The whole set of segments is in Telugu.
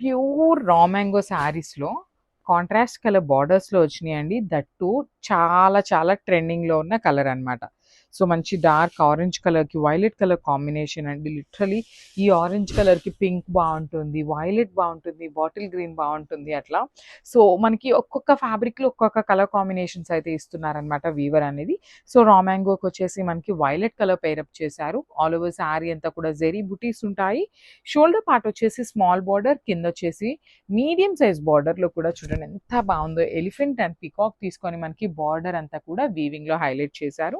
ప్యూర్ రా మ్యాంగో శారీస్‌లో కాంట్రాస్ట్ కలర్ బార్డర్స్‌లో వచ్చినాయండి. దట్ టూ చాలా చాలా ట్రెండింగ్‌లో ఉన్న కలర్ అన్నమాట. సో, మంచి డార్క్ ఆరెంజ్ కలర్‌కి వైలెట్ కలర్ కాంబినేషన్ అండి. లిటరల్లీ ఈ ఆరెంజ్ కలర్‌కి పింక్ బావుంటుంది, వైలెట్ బావుంటుంది, బాటిల్ గ్రీన్ బావుంటుంది అట్లా. సో, మనకి ఒక్కొక్క ఫ్యాబ్రిక్‌లో ఒక్కొక్క కలర్ కాంబినేషన్స్ అయితే ఇస్తున్నారనమాట వీవర్ అనేది. సో, రా మ్యాంగోకొచ్చేసి మనకి వైలెట్ కలర్ పెయిరప్ చేశారు. ఆల్ ఓవర్ శారీ అంతా కూడా జెరీ బుటీస్ ఉంటాయి. షోల్డర్ పార్ట్ వచ్చేసి స్మాల్ బార్డర్, కిందొచ్చేసి మీడియం సైజ్ బార్డర్‌లో కూడా చూడండి ఎంత బావుందో. ఎలిఫెంట్ అండ్ పీకాక్ తీసుకొని మనకి బార్డర్ అంతా కూడా వీవింగ్‌లో హైలైట్ చేశారు.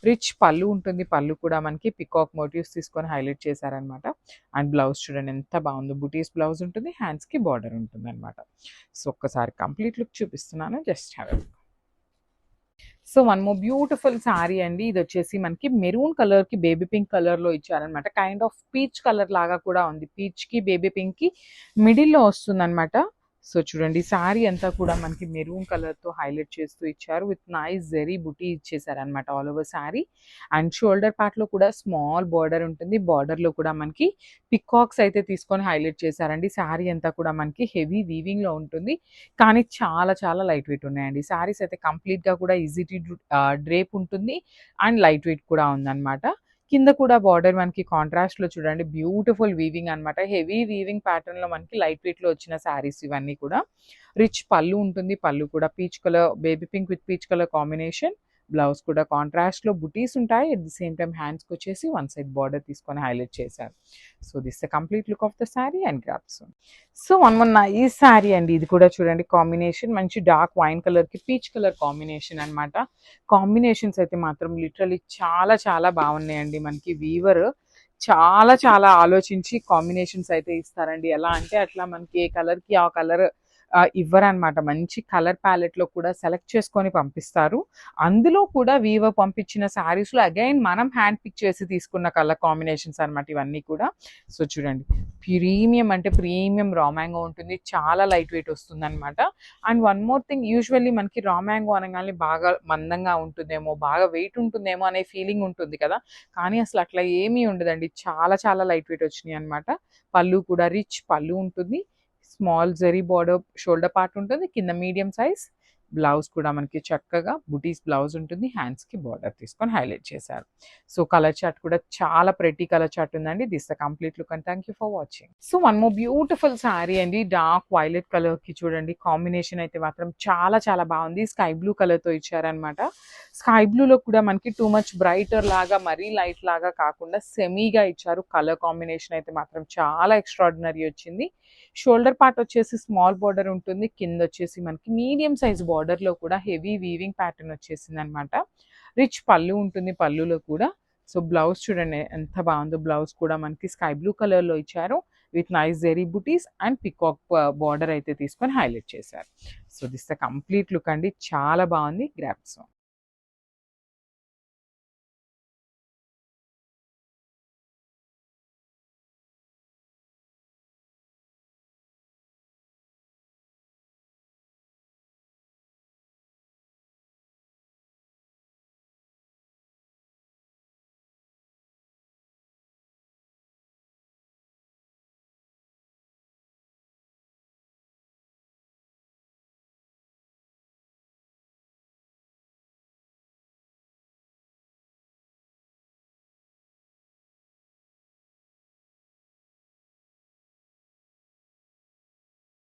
రిచ్ పళ్ళు ఉంటుంది. పళ్ళు కూడా మనకి పీకాక్ మోటివ్స్ తీసుకొని హైలైట్ చేశారనమాట. అండ్ బ్లౌజ్ చూడండి ఎంత బావుందో. బుటీస్ బ్లౌజ్ ఉంటుంది. హ్యాండ్స్‌కి బార్డర్ ఉంటుందనమాట. సో, ఒక్కసారి కంప్లీట్ లుక్ చూపిస్తున్నాను. Just have a look. So, one more beautiful sari అండి. ఇదొచ్చేసి మనకి మెరూన్ కలర్‌కి బేబీ పింక్ కలర్‌లో ఇచ్చారనమాట. కైండ్ ఆఫ్ పీచ్ కలర్ లాగా కూడా ఉంది. పీచ్‌కి, బేబీ పింక్‌కి మిడిల్‌లో వస్తుందనమాట. సో, చూడండి శారీ అంతా కూడా మనకి మెరూన్ కలర్‌తో హైలైట్ చేస్తూ ఇచ్చారు. విత్ నైస్ జెరీ బుటీ ఇచ్చేసారనమాట all over sari. And shoulder పార్ట్‌లో కూడా స్మాల్ బార్డర్ ఉంటుంది. బార్డర్‌లో కూడా మనకి పికాక్స్ అయితే తీసుకొని హైలైట్ చేశారండి. శారీ అంతా కూడా మనకి హెవీ వీవింగ్‌లో ఉంటుంది. కానీ చాలా చాలా లైట్ వెయిట్ ఉన్నాయండి. శారీస్ అయితే కంప్లీట్‌గా కూడా ఈజీ టు డ్రేప్ ఉంటుంది. అండ్ లైట్ వెయిట్ కూడా ఉందనమాట. కింద కూడా బార్డర్ మనకి కాంట్రాస్ట్‌లో చూడండి బ్యూటిఫుల్ వీవింగ్ అనమాట. హెవీ వీవింగ్ ప్యాటర్న్‌లో మనకి లైట్ వెయిట్‌లో వచ్చిన శారీస్ ఇవన్నీ కూడా. రిచ్ పళ్ళు ఉంటుంది. పళ్ళు కూడా peach colour, baby pink with peach colour combination. Blouse కూడా కాంట్రాస్ట్‌లో బుటీస్ ఉంటాయి. అట్ ది సేమ్ టైమ్ హ్యాండ్స్‌కొచ్చేసి వన్ సైడ్ బార్డర్ తీసుకొని హైలైట్ చేశారు. So, this the complete look of the sari and grapes. So, one more nice sari అండి. ఇది కూడా చూడండి కాంబినేషన్ మంచి డార్క్ వైన్ కలర్‌కి పీచ్ కలర్ కాంబినేషన్ అనమాట. కాంబినేషన్స్ అయితే మాత్రం లిటరల్లీ చాలా చాలా బాగున్నాయండి. మనకి వీవర్ చాలా చాలా ఆలోచించి కాంబినేషన్స్ అయితే ఇస్తారండి. ఎలా అంటే అట్లా మనకి ఏ కలర్‌కి ఆ కలర్ ఇవ్వరనమాట. మంచి కలర్ ప్యాలెట్‌లో కూడా సెలెక్ట్ చేసుకొని పంపిస్తారు. అందులో కూడా వీవర్ పంపించిన శారీస్‌లో అగైన్ మనం హ్యాండ్ పిక్ చేసి తీసుకున్న కలర్ కాంబినేషన్స్ అనమాట ఇవన్నీ కూడా. సో, చూడండి ప్రీమియం అంటే ప్రీమియం రా మ్యాంగో ఉంటుంది. చాలా లైట్ వెయిట్ వస్తుందనమాట. And one more thing, usually మనకి రా మ్యాంగో అనగానే బాగా మందంగా ఉంటుందేమో, బాగా వెయిట్ ఉంటుందేమో అనే ఫీలింగ్ ఉంటుంది కదా! కానీ అసలు అట్లా ఏమీ ఉండదండి. చాలా చాలా లైట్ వెయిట్ వచ్చినాయి అనమాట. పళ్ళు కూడా రిచ్ పళ్ళు ఉంటుంది. Small zari border shoulder part ఉంటుంది. కింద మీడియం సైజ్. బ్లౌజ్ కూడా మనకి చక్కగా బుటీస్ బ్లౌజ్ ఉంటుంది. హ్యాండ్స్‌కి బార్డర్ తీసుకొని హైలైట్ చేశారు. సో, కలర్ చార్ట్ కూడా చాలా ప్రెటీ కలర్ చార్ట్ ఉందండి. This the complete look and thank you for watching. So, one more beautiful sari అండి. డార్క్ వైలెట్ కలర్‌కి చూడండి కాంబినేషన్ అయితే మాత్రం చాలా చాలా బాగుంది. స్కై బ్లూ కలర్‌తో ఇచ్చారనమాట. స్కై బ్లూలో కూడా మనకి టూ మచ్ బ్రైటర్ లాగా మరీ లైట్ లాగా కాకుండా సెమీగా ఇచ్చారు. కలర్ కాంబినేషన్ అయితే మాత్రం చాలా ఎక్స్ట్రార్డినరీ వచ్చింది. షోల్డర్ పార్ట్ వచ్చేసి స్మాల్ బార్డర్ ఉంటుంది. కింద వచ్చేసి మనకి మీడియం సైజ్ బార్డర్‌లో కూడా హెవీ వీవింగ్ ప్యాటర్న్ వచ్చేసిందనమాట. రిచ్ పళ్ళు ఉంటుంది పళ్ళులో కూడా. సో, బ్లౌజ్ చూడండి ఎంత బాగుందో. బ్లౌజ్ కూడా మనకి స్కై బ్లూ కలర్‌లో ఇచ్చారు. With nice zari buttis and peacock border అయితే తీసుకొని హైలైట్ చేశారు. So, this the complete look అండి. చాలా బాగుంది. గ్రాప్స్.